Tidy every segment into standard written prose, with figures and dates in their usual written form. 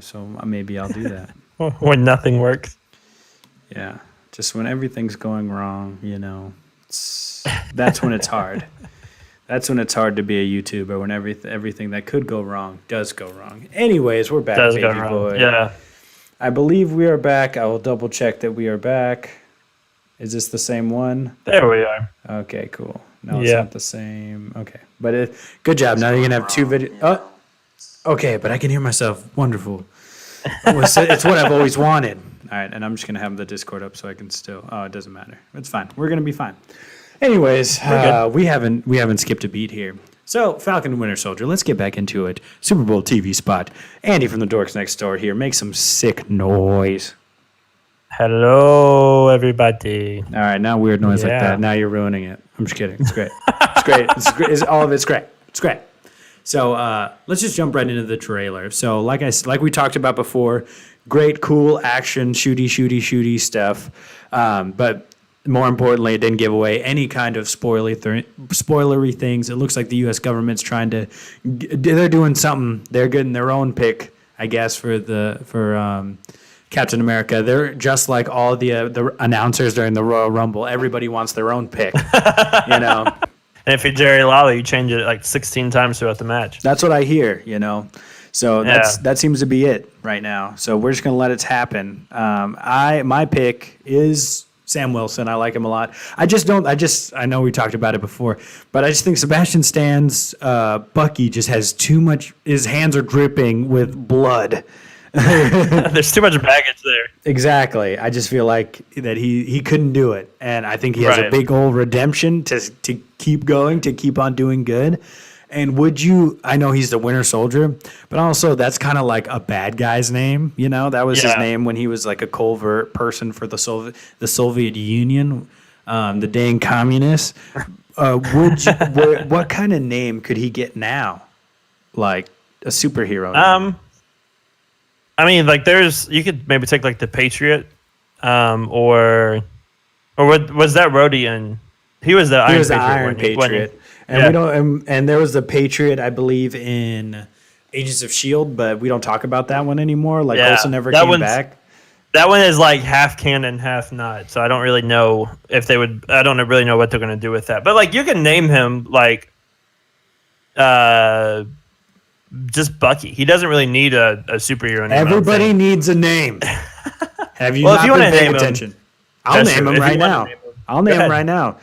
so maybe I'll do that. When nothing works. Yeah, just when everything's going wrong, that's when it's hard. That's when it's hard to be a YouTuber, when everything that could go wrong does go wrong. Anyways, we're back, Does baby go wrong. boy. Yeah. I believe we are back. I will double check that we are back. Is this the same one? There we are. Okay, cool. No, it's not the same. Okay, but good job. Now you're going to have two videos. Oh, okay, but I can hear myself. Wonderful. It's what I've always wanted. All right, and I'm just going to have the Discord up so I can still. Oh, it doesn't matter. It's fine. We're going to be fine. Anyways, we haven't skipped a beat here. So, Falcon and Winter Soldier, let's get back into it. Super Bowl TV spot. Andy from the Dorks next door here. Make some sick noise. Hello, everybody. All right, now weird noise like that. Now you're ruining it. I'm just kidding. It's great. It's great. All of it's great. It's great. So let's just jump right into the trailer. So like we talked about before, great, cool action, shooty stuff. But more importantly, it didn't give away any kind of spoilery things. It looks like the U.S. government's they're doing something. They're getting their own pick, I guess, for Captain America. They're just like all the announcers during the Royal Rumble. Everybody wants their own pick, And if you're Jerry Lawler, you change it like 16 times throughout the match. That's what I hear, So that seems to be it right now. So we're just gonna let it happen. My pick is Sam Wilson. I like him a lot. I know we talked about it before, but I just think Sebastian Stan's Bucky just has too much. His hands are dripping with blood. There's too much baggage there. Exactly. I just feel like that he couldn't do it, and I think he has a big old redemption to keep going, to keep on doing good. And I know he's the Winter Soldier, but also that's kind of like a bad guy's name. That was his name when he was like a covert person for the Soviet Union, the dang communists. What kind of name could he get now? Like a superhero name? I mean, like you could maybe take like the Patriot, or what was that Rhodey? He was the Iron Patriot. And there was the Patriot, I believe, in Agents of S.H.I.E.L.D., but we don't talk about that one anymore. Like, Coulson never came back. That one is like half canon, half not. So I don't really know if they would. I don't really know what they're going to do with that. But like, you can name him like, just Bucky. He doesn't really need a superhero name. Everybody needs a name. Have you not been paying attention? I'll name him right now. I'll name him right now.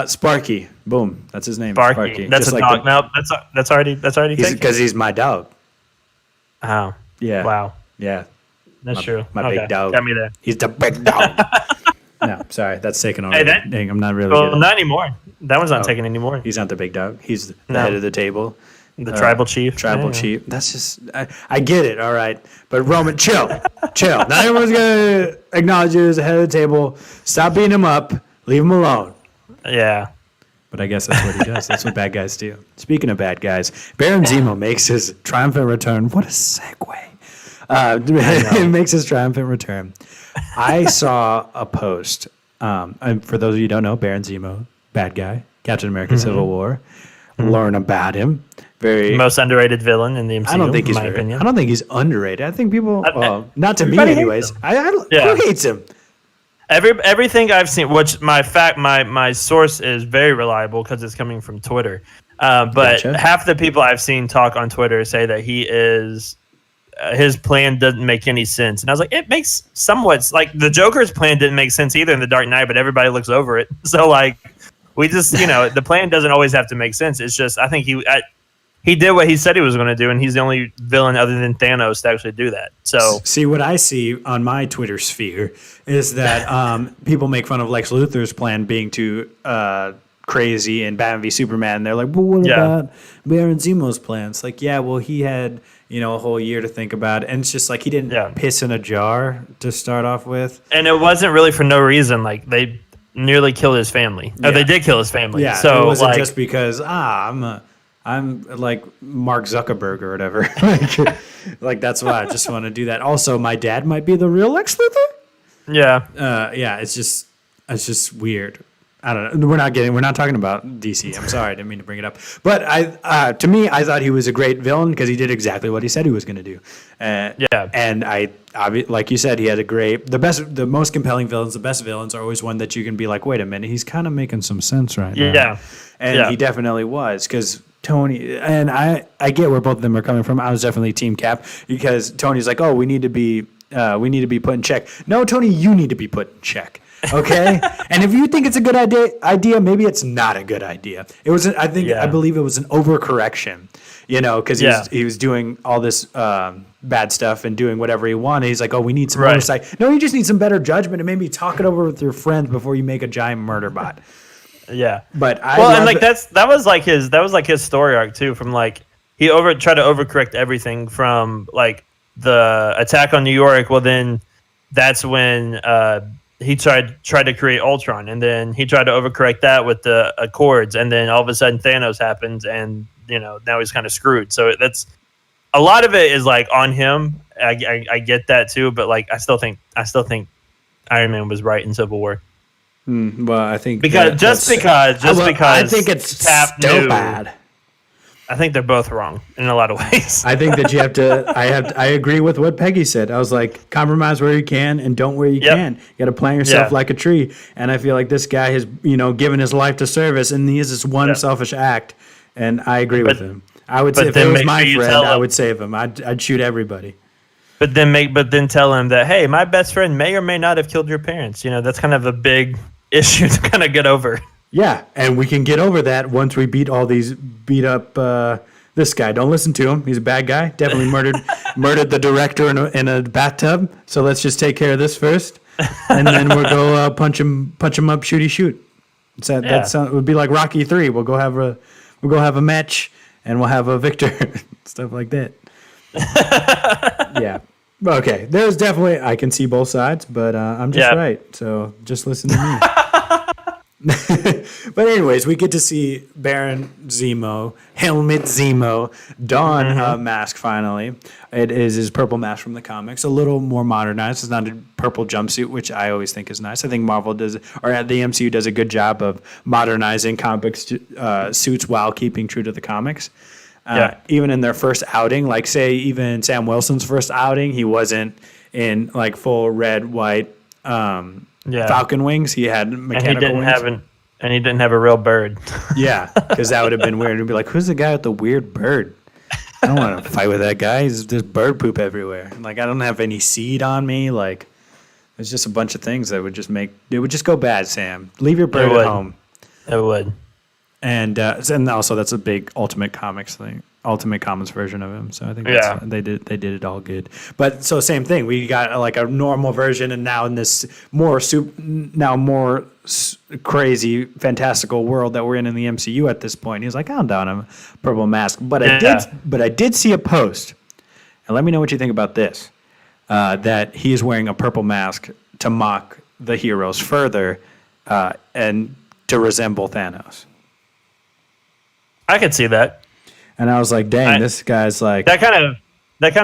Sparky. Boom. That's his name. Sparky. That's just a dog. No, that's already taken. Because he's my dog. Oh. Yeah. Wow. Yeah. That's true. My big dog. Got me there. He's the big dog. No, sorry. That's taken already. Dang, I'm not really good. Not anymore. That one's not taken anymore. He's not the big dog. He's the head of the table. The tribal chief. Chief. That's just, I get it, all right. But Roman, chill. Not everyone's going to acknowledge you as the head of the table. Stop beating him up. Leave him alone. Yeah. But I guess that's what he does. That's what bad guys do. Speaking of bad guys, Baron Zemo makes his triumphant return. What a segue. He makes his triumphant return. I saw a post. And for those of you who don't know, Baron Zemo, bad guy, Captain America Civil War. Learn about him. Most underrated villain in the MCU. I don't think he's underrated. I think people, not to me anyways. Who hates him? Everything I've seen, which my source is very reliable because it's coming from Twitter. But half the people I've seen talk on Twitter say that he is his plan doesn't make any sense, and I was like, it makes somewhat like the Joker's plan didn't make sense either in The Dark Knight, but everybody looks over it. So like we just the plan doesn't always have to make sense. It's just I think he did what he said he was going to do, and he's the only villain other than Thanos to actually do that. So, see, what I see on my Twitter sphere is that people make fun of Lex Luthor's plan being too crazy and Batman v Superman. They're like, well, what about Baron Zemo's plans? Like, well, he had a whole year to think about it. And it's just like he didn't piss in a jar to start off with. And it wasn't really for no reason. Like, they nearly killed his family. Yeah. Or they did kill his family. Yeah, so it wasn't just because, I'm like Mark Zuckerberg or whatever. like that's why I just want to do that. Also, my dad might be the real Lex Luthor. Yeah. It's just weird. I don't know. We're not talking about DC. I'm sorry, I didn't mean to bring it up. But to me, I thought he was a great villain because he did exactly what he said he was going to do. And like you said, he had the most compelling villains, the best villains are always one that you can be like, wait a minute, he's kind of making some sense right now. Yeah. And he definitely was, because Tony, and I get where both of them are coming from. I was definitely Team Cap, because Tony's like, oh, we need to be put in check. No, Tony, you need to be put in check. Okay, and if you think it's a good idea, maybe it's not a good idea. It was, I believe it was an overcorrection, because he was doing all this bad stuff and doing whatever he wanted. He's like, oh, we need some oversight. No, you just need some better judgment and maybe talk it over with your friends before you make a giant murder bot. Yeah, but that was like his story arc too. From like he tried to overcorrect everything from like the attack on New York. Well, then that's when he tried to create Ultron, and then he tried to overcorrect that with the Accords, and then all of a sudden Thanos happens, and now he's kind of screwed. So that's a lot of it is like on him. I get that too, but like I still think Iron Man was right in Civil War. Well, I think because I think it's still bad. I think they're both wrong in a lot of ways. I think that you have to. I agree with what Peggy said. I was like, compromise where you can and don't where you can. You got to plant yourself like a tree. And I feel like this guy has, given his life to service, and he has this one selfish act. And I agree with him. I would say if it was my friend, I would save him. I'd shoot everybody. But then tell him that, hey, my best friend may or may not have killed your parents. That's kind of a big issue to kind of get over. Yeah, and we can get over that once we beat up this guy. Don't listen to him. He's a bad guy. Definitely murdered the director in a bathtub. So let's just take care of this first, and then we'll go punch him up, shooty shoot. That would be like Rocky 3. We'll go have a match, and we'll have a victor, stuff like that. Yeah. Okay. There's definitely, I can see both sides, but I'm just right. So just listen to me. But anyways, we get to see Baron Zemo, Helmut Zemo, don mask finally. It is his purple mask from the comics, a little more modernized. It's not a purple jumpsuit, which I always think is nice. I think Marvel does, or the MCU does a good job of modernizing comic suits while keeping true to the comics. Even in their first outing, like say even Sam Wilson's first outing, he wasn't in like full red, white Falcon wings. He had mechanical wings. And he didn't have a real bird. Yeah, because that would have been weird. It'd be like, who's the guy with the weird bird? I don't want to fight with that guy. There's bird poop everywhere. Like, I don't have any seed on me. Like, there's just a bunch of things that would just it would just go bad, Sam. Leave your bird at home. It would. And also that's a big Ultimate Comics thing, Ultimate Comics version of him. So I think they did it all good. But so same thing. We got like a normal version, and now in this more crazy fantastical world that we're in the MCU at this point. He's like, I'm down a purple mask, but I did see a post, and let me know what you think about this. That he is wearing a purple mask to mock the heroes further, and to resemble Thanos. I could see that. And I was like, dang, this guy's like... That kind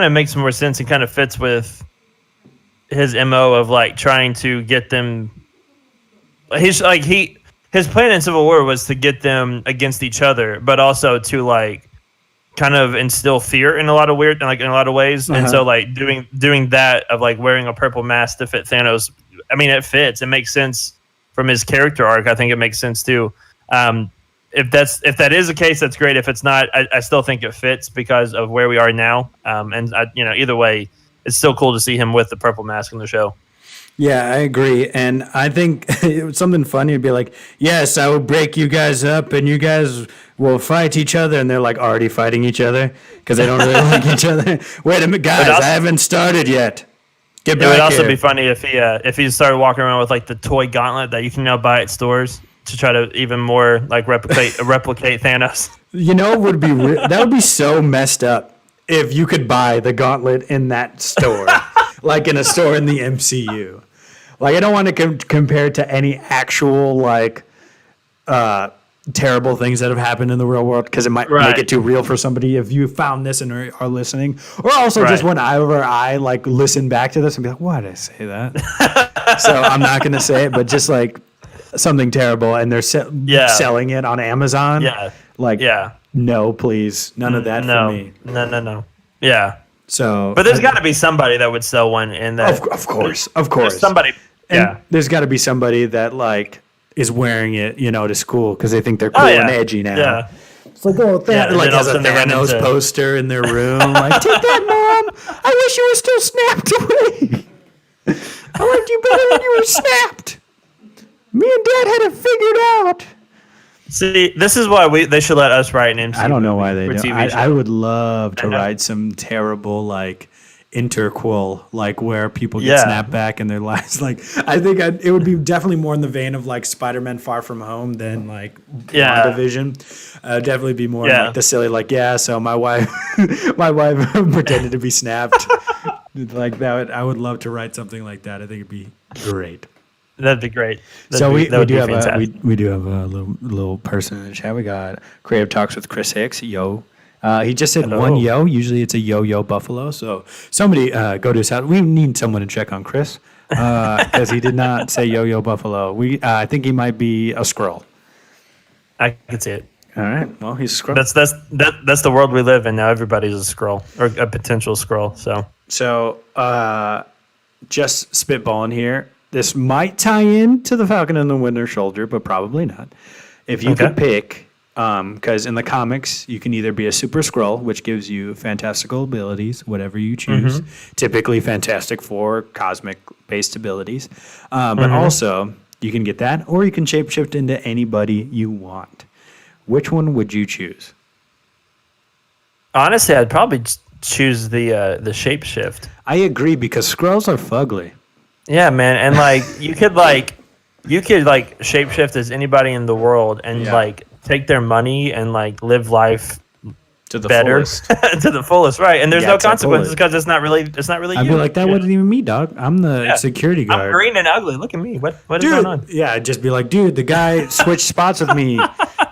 of makes more sense and kind of fits with his MO of like trying to get them... His plan in Civil War was to get them against each other, but also to like kind of instill fear in a lot of ways. And so like doing that of like wearing a purple mask to fit Thanos, I mean, it fits. It makes sense from his character arc. I think it makes sense too. If that is the case, that's great. If it's not, I still think it fits because of where we are now. Either way, it's still cool to see him with the purple mask in the show. Yeah, I agree. And I think it was something funny to be like, yes, I will break you guys up and you guys will fight each other. And they're like already fighting each other because they don't really like each other. Wait a minute, guys, I haven't started yet. Get back here. It would also be funny if he started walking around with like the toy gauntlet that you can now buy at stores to try to even more like replicate Thanos. That would be so messed up if you could buy the gauntlet in that store, like in a store in the MCU. Like, I don't want to compare it to any actual like terrible things that have happened in the real world because it might make it too real for somebody if you found this and are listening, or also just whenever I like listen back to this and be like, why did I say that? So I'm not going to say it, but just like something terrible and they're selling it on Amazon. Yeah. Like, no, please. None of that for me. No. Yeah. So, but there's got to be somebody that would sell one in that. Of course. Somebody. And there's got to be somebody that like is wearing it, to school because they think they're cool and edgy now. Yeah. It's like, like has a Thanos poster in their room. Like, take that, Mom. I wish you were still snapped away. I liked you better when you were snapped. Me and Dad had it figured out. See, this is why they should let us write an MC. I don't know why they don't. I would love to write some terrible, like, interquel, like, where people get snapped back in their lives. Like, I think it would be definitely more in the vein of, like, Spider-Man Far From Home than, like, WandaVision. Definitely be more like the silly, like, so my wife pretended to be snapped. Like, that I would love to write something like that. I think it'd be great. That'd be great. We do have a little person in the chat. We got Creative Talks with Chris Hicks. Yo, he just said one yo. Usually it's a yo buffalo. So somebody go to his house. We need someone to check on Chris because he did not say yo buffalo. I think he might be a squirrel. I can see it. All right. Well, he's a squirrel. That's the world we live in now. Everybody's a squirrel or a potential squirrel. So just spitballing here. This might tie in to the Falcon and the Winter Soldier, but probably not. If you could pick, because in the comics, you can either be a Super Skrull, which gives you fantastical abilities, whatever you choose, typically Fantastic Four, cosmic-based abilities. But also, you can get that, or you can shapeshift into anybody you want. Which one would you choose? Honestly, I'd probably choose the shapeshift. I agree, because Skrulls are fugly. Yeah, man, and like you could shapeshift as anybody in the world and like take their money and like live life to the fullest. To the fullest, right? And there's no consequences because it's not really. I'd be like, that wasn't even me, dog. I'm the security guard. I'm green and ugly. Look at me. What is going on? Yeah, I'd just be like, dude, the guy switched spots with me.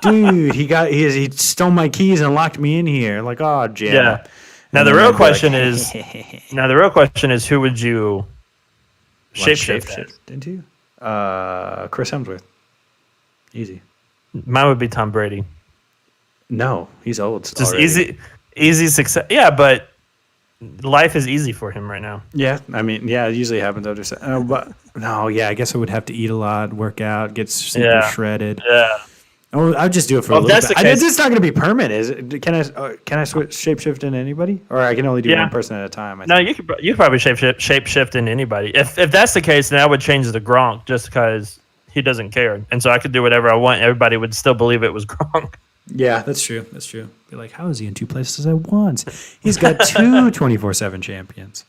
Dude, he stole my keys and locked me in here. Like, oh, Jim. Yeah. Now the real question is, who would you shapeshift into? Chris Hemsworth. Easy. Mine would be Tom Brady. No, he's old. Just already. easy success. Yeah, but life is easy for him right now. Yeah, I mean, it usually happens after. But no, I guess I would have to eat a lot, work out, get super shredded. Yeah. Oh, I'll just do it for a little bit. It's not going to be permanent, is it? Can I switch shapeshift into anybody, or I can only do one person at a time? You could probably shapeshift into anybody. If that's the case, then I would change the Gronk just because he doesn't care, and so I could do whatever I want. Everybody would still believe it was Gronk. Yeah, that's true. Be like, how is he in two places at once? He's got two 24/7 champions.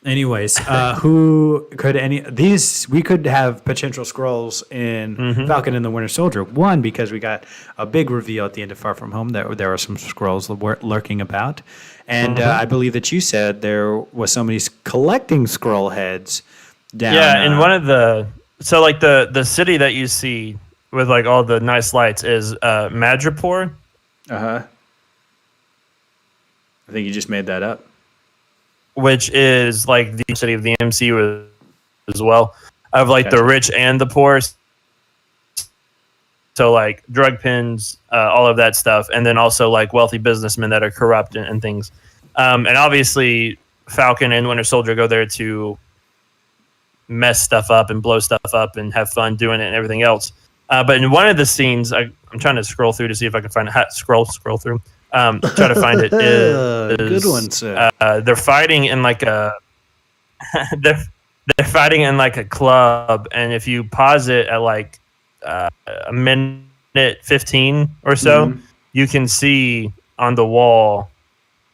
Anyways, who could we could have potential Skrulls in Falcon and the Winter Soldier. One, because we got a big reveal at the end of Far From Home that there were some Skrulls lurking about. And I believe that you said there was somebody collecting Skrull heads down. Yeah, in one of the city that you see with like all the nice lights is Madripoor. I think you just made that up. Which is like the city of the MCU as well, of like the rich and the poor. So like drug pins, all of that stuff, and then also like wealthy businessmen that are corrupt and things. And obviously, Falcon and Winter Soldier go there to mess stuff up and blow stuff up and have fun doing it and everything else. But in one of the scenes, I'm trying to scroll through to see if I can find it. Scroll through. Try to find it. Good one, sir. They're fighting in like a they're fighting in like a club, and if you pause it at like a minute 15 or so, you can see on the wall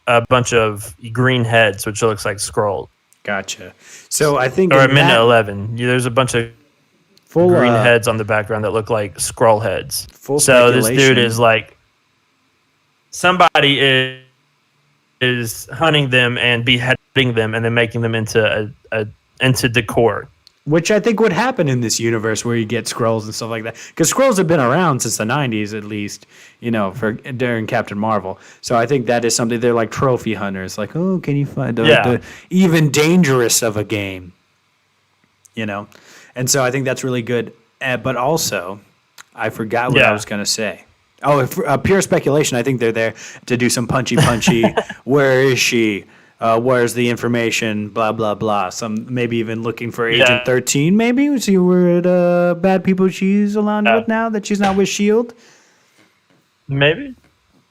a bunch of green heads, which looks like Skrulls. Gotcha. So I think, or at minute 11, there's a bunch of green heads on the background that look like Skrull heads. So this dude is like, somebody is hunting them and beheading them and then making them into decor. Which I think would happen in this universe where you get Skrulls and stuff like that. Because Skrulls have been around since the 90s, at least, during Captain Marvel. So I think that is something, they're like trophy hunters. Like, oh, can you find the even dangerous of a game? And so I think that's really good. but also, I forgot what I was going to say. Oh, pure speculation. I think they're there to do some punchy. Where is she? Where's the information? Blah blah blah. Some maybe even looking for Agent 13. Maybe see where the bad people she's aligned with now that she's not with Shield. Maybe.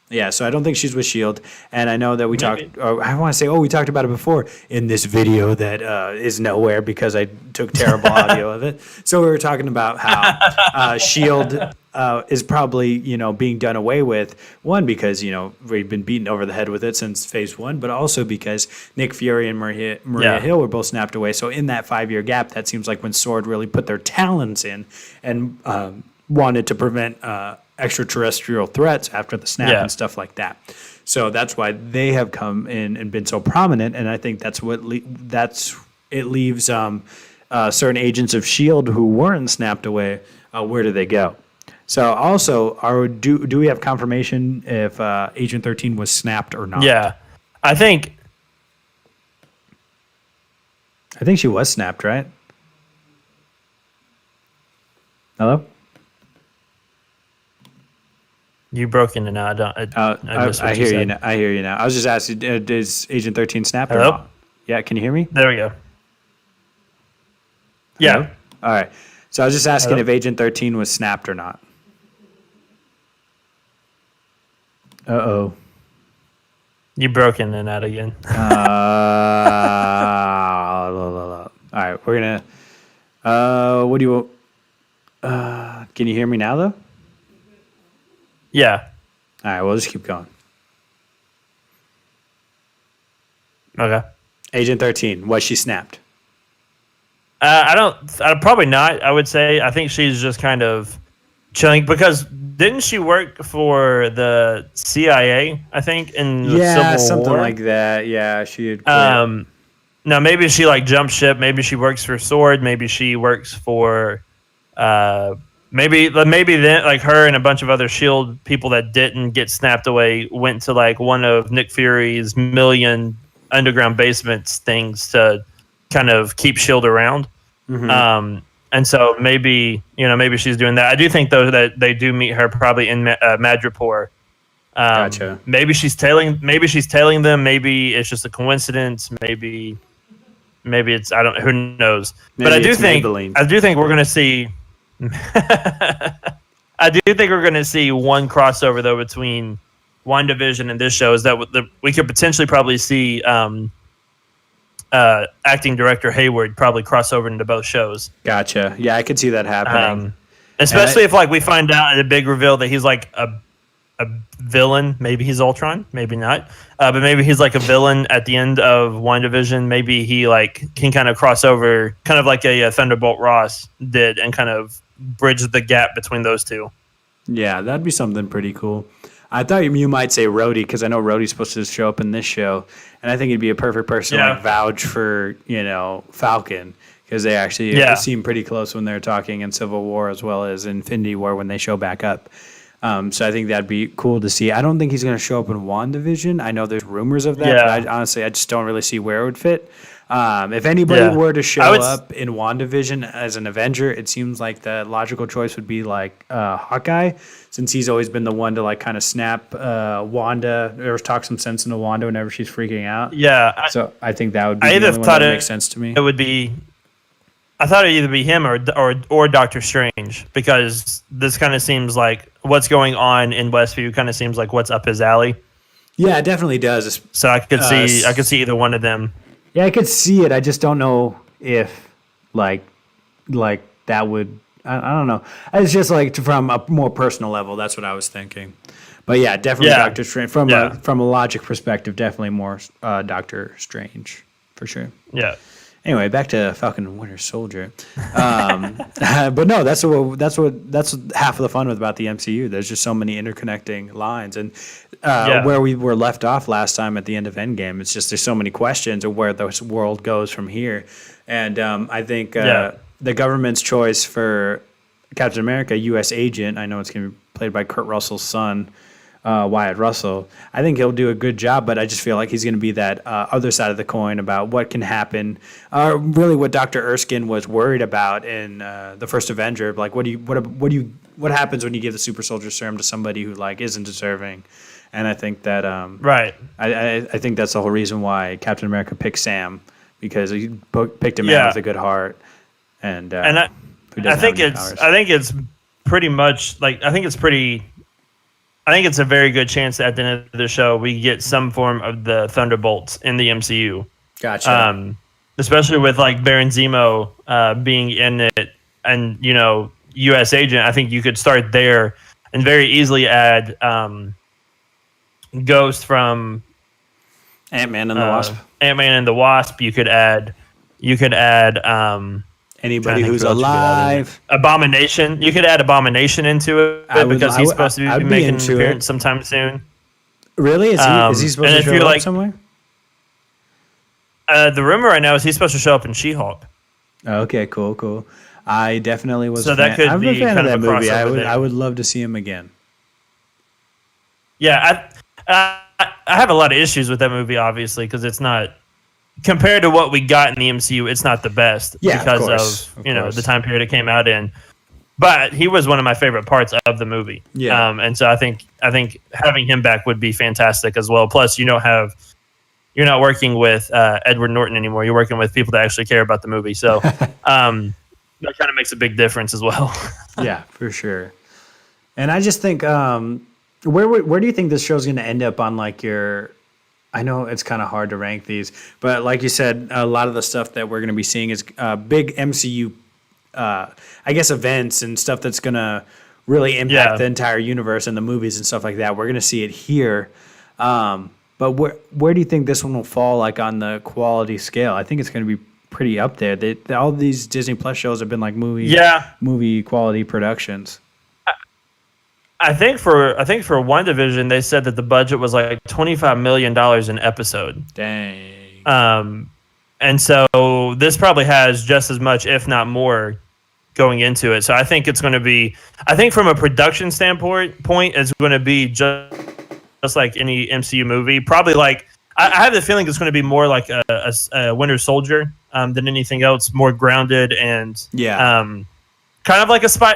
Yeah, so I don't think she's with S.H.I.E.L.D. And I know that we talked, I want to say, we talked about it before in this video that is nowhere because I took terrible audio of it. So we were talking about how S.H.I.E.L.D. is probably, being done away with. One, because, we've been beaten over the head with it since phase 1, but also because Nick Fury and Maria Hill were both snapped away. So in that 5-year gap, that seems like when S.W.O.R.D. really put their talents in and wanted to prevent extraterrestrial threats after the snap and stuff like that. So that's why they have come in and been so prominent, and I think that's what it leaves certain agents of S.H.I.E.L.D. who weren't snapped away. Where do they go? So also, do we have confirmation if Agent 13 was snapped or not? Yeah, I think she was snapped, right? Hello? You broke in and out. I hear you now. I hear you now. I was just asking, is Agent 13 snapped or not? Yeah, can you hear me? There we go. Yeah. Hello? All right. So I was just asking if Agent 13 was snapped or not. Uh-oh. You broke in and out again. All right, we're going to... what do you... can you hear me now, though? Yeah. All right, we'll just keep going. Okay. Agent 13, was she snapped? Probably not, I would say. I think she's just kind of chilling because didn't she work for the CIA, I think, in the Civil War? Something like that. Yeah, she had quit. Now, maybe she jumped ship. Maybe she works for S.W.O.R.D. Maybe she works for... Maybe then her and a bunch of other S.H.I.E.L.D. people that didn't get snapped away went to one of Nick Fury's million underground basements things to kind of keep S.H.I.E.L.D. around. Mm-hmm. And so maybe she's doing that. I do think though that they do meet her probably in Madripoor. Gotcha. Maybe she's tailing them. Maybe it's just a coincidence. Maybe it's who knows. Maybe but I do think we're going to see. I do think we're going to see one crossover though between WandaVision and this show. Is that we could potentially probably see acting director Hayward probably cross over into both shows. Gotcha. Yeah, I could see that happening. Especially if we find out at a big reveal that he's a villain. Maybe he's Ultron. Maybe not. But maybe he's a villain at the end of WandaVision. Maybe he can kind of cross over, kind of like a Thunderbolt Ross did, and kind of bridge the gap between those two. Yeah, that'd be something pretty cool. I thought you might say Rhodey because I know Rhodey's supposed to show up in this show, and I think he'd be a perfect person to vouch for Falcon because they actually seem pretty close when they're talking in Civil War as well as Infinity War when they show back up. So I think that'd be cool to see. I don't think he's going to show up in WandaVision. I know there's rumors of that, but I just don't really see where it would fit. If anybody were to show up in WandaVision as an Avenger, it seems like the logical choice would be Hawkeye, since he's always been the one to kind of snap Wanda or talk some sense into Wanda whenever she's freaking out. Yeah. So I think that would be the only one that makes sense to me. It would be. I thought it'd either be him or Doctor Strange, because this kind of seems like what's going on in Westview kind of seems like what's up his alley. Yeah, it definitely does. So I could see either one of them. Yeah, I could see it. I just don't know if like that would. I don't know. It's just from a more personal level. That's what I was thinking. But yeah, definitely Doctor Strange from a logic perspective. Definitely more Doctor Strange for sure. Yeah. Anyway, back to Falcon and Winter Soldier. But no, that's half of the fun about the MCU. There's just so many interconnecting lines, and where we were left off last time at the end of Endgame, it's just there's so many questions of where this world goes from here. And I think the government's choice for Captain America, U.S. agent, I know it's going to be played by Kurt Russell's son, Wyatt Russell. I think he'll do a good job, but I just feel like he's going to be that other side of the coin about what can happen. Really, what Dr. Erskine was worried about in the first Avenger. Like, what happens when you give the super soldier serum to somebody who like isn't deserving? And I think that right. I think that's the whole reason why Captain America picked Sam, because he picked a man with a good heart, and I think it's pretty much like I think it's a very good chance that at the end of the show we get some form of the Thunderbolts in the MCU. Gotcha. Especially with like Baron Zemo being in it, and U.S. Agent. I think you could start there and very easily add Ghost from Ant-Man and the Wasp. Ant-Man and the Wasp. You could add anybody who's alive. Abomination. You could add Abomination into it because he's supposed to be making an appearance sometime soon. Really? Is he supposed to show up somewhere? The rumor right now is he's supposed to show up in She-Hulk. Okay, cool. I definitely was. So that could be I'm a fan kind of that movie. I would love to see him again. Yeah, I have a lot of issues with that movie, obviously, because it's not compared to what we got in the MCU. It's not the best because of the time period it came out in. But he was one of my favorite parts of the movie. Yeah, and so I think having him back would be fantastic as well. Plus, you're not working with Edward Norton anymore. You're working with people that actually care about the movie. So that kind of makes a big difference as well. Yeah, for sure. And I just think, where do you think this show's going to end up on like your? I know it's kind of hard to rank these, but like you said, a lot of the stuff that we're going to be seeing is big MCU, I guess, events and stuff that's going to really impact the entire universe and the movies and stuff like that. We're going to see it here. But where do you think this one will fall, like on the quality scale? I think it's going to be pretty up there. All these Disney Plus shows have been like movie quality productions. I think for WandaVision, they said that the budget was like $25 million an episode. Dang. And so this probably has just as much, if not more, going into it. So I think it's going to be. I think from a production standpoint, it's going to be just like any MCU movie. Probably like I have the feeling it's going to be more like a Winter Soldier than anything else. More grounded and kind of like a spy.